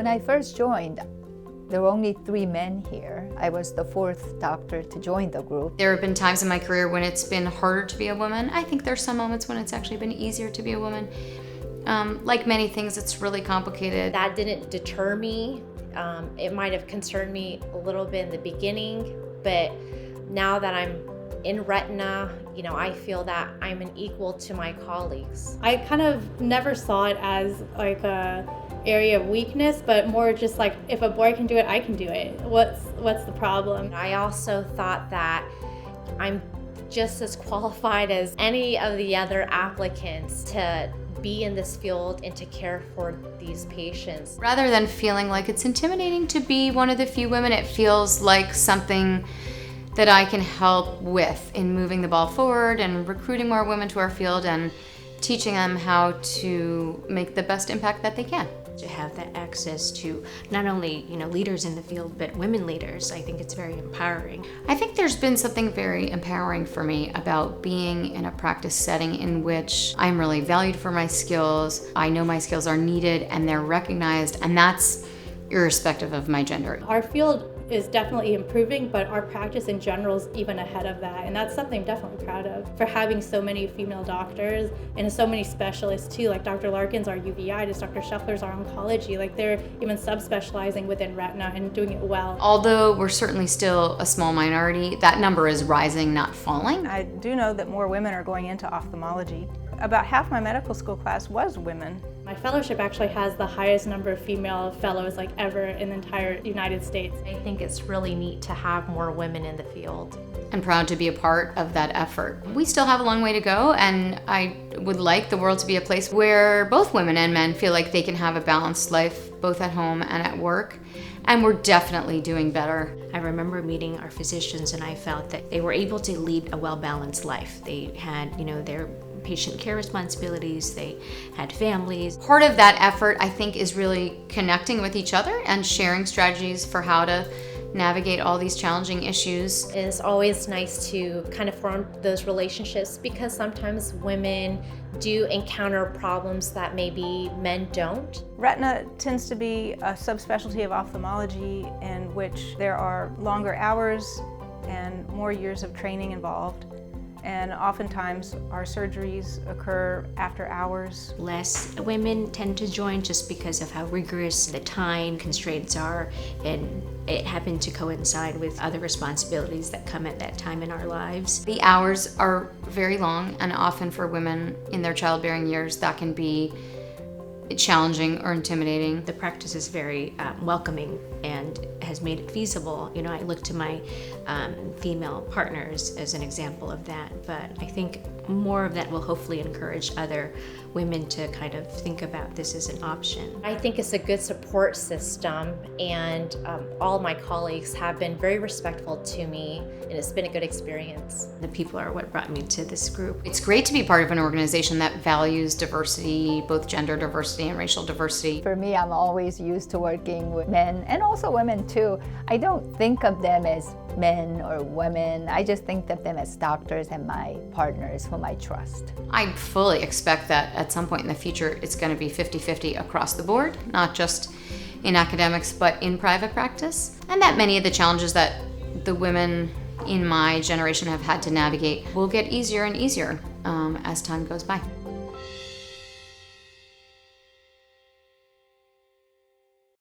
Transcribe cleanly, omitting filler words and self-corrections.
When I first joined, there were only 3 men here. I was the 4th doctor to join the group. There have been times in my career when it's been harder to be a woman. I think there's some moments when it's actually been easier to be a woman. Like many things, it's really complicated. That didn't deter me. It might have concerned me a little bit in the beginning, but now that I'm in Retina, I feel that I'm an equal to my colleagues. I kind of never saw it as like a area of weakness, but more just like, if a boy can do it, I can do it. What's the problem? I also thought that I'm just as qualified as any of the other applicants to be in this field and to care for these patients. Rather than feeling like it's intimidating to be one of the few women, it feels like something that I can help with in moving the ball forward and recruiting more women to our field and teaching them how to make the best impact that they can. To have that access to not only leaders in the field, but women leaders, I think it's very empowering. I think there's been something very empowering for me about being in a practice setting in which I'm really valued for my skills. I know my skills are needed and they're recognized, and that's irrespective of my gender. Our field is definitely improving, but our practice in general is even ahead of that, and that's something I'm definitely proud of, for having so many female doctors and so many specialists too, like Dr. Larkin's our uveitis, Dr. Scheffler's our oncology, like they're even subspecializing within retina and doing it well. Although we're certainly still a small minority, that number is rising, not falling. I do know that more women are going into ophthalmology. About half my medical school class was women. My fellowship actually has the highest number of female fellows like ever in the entire United States. I think it's really neat to have more women in the field. And proud to be a part of that effort. We still have a long way to go, and I would like the world to be a place where both women and men feel like they can have a balanced life, both at home and at work. And we're definitely doing better. I remember meeting our physicians, and I felt that they were able to lead a well-balanced life. They had, their patient care responsibilities, they had families. Part of that effort, I think, is really connecting with each other and sharing strategies for how to navigate all these challenging issues. It's always nice to kind of form those relationships, because sometimes women do encounter problems that maybe men don't. Retina tends to be a subspecialty of ophthalmology in which there are longer hours and more years of training involved. And oftentimes our surgeries occur after hours. Less women tend to join just because of how rigorous the time constraints are, and it happened to coincide with other responsibilities that come at that time in our lives. The hours are very long, and often for women in their childbearing years that can be challenging or intimidating. The practice is very welcoming and has made it feasible. I look to my female partners as an example of that, but I think more of that will hopefully encourage other women to kind of think about this as an option. I think it's a good support system, and all my colleagues have been very respectful to me, and it's been a good experience. The people are what brought me to this group. It's great to be part of an organization that values diversity, both gender diversity and racial diversity. For me, I'm always used to working with men and also women too. I don't think of them as men or women. I just think of them as doctors and my partners whom I trust. I fully expect that at some point in the future it's going to be 50-50 across the board, not just in academics but in private practice, and that many of the challenges that the women in my generation have had to navigate will get easier and easier as time goes by.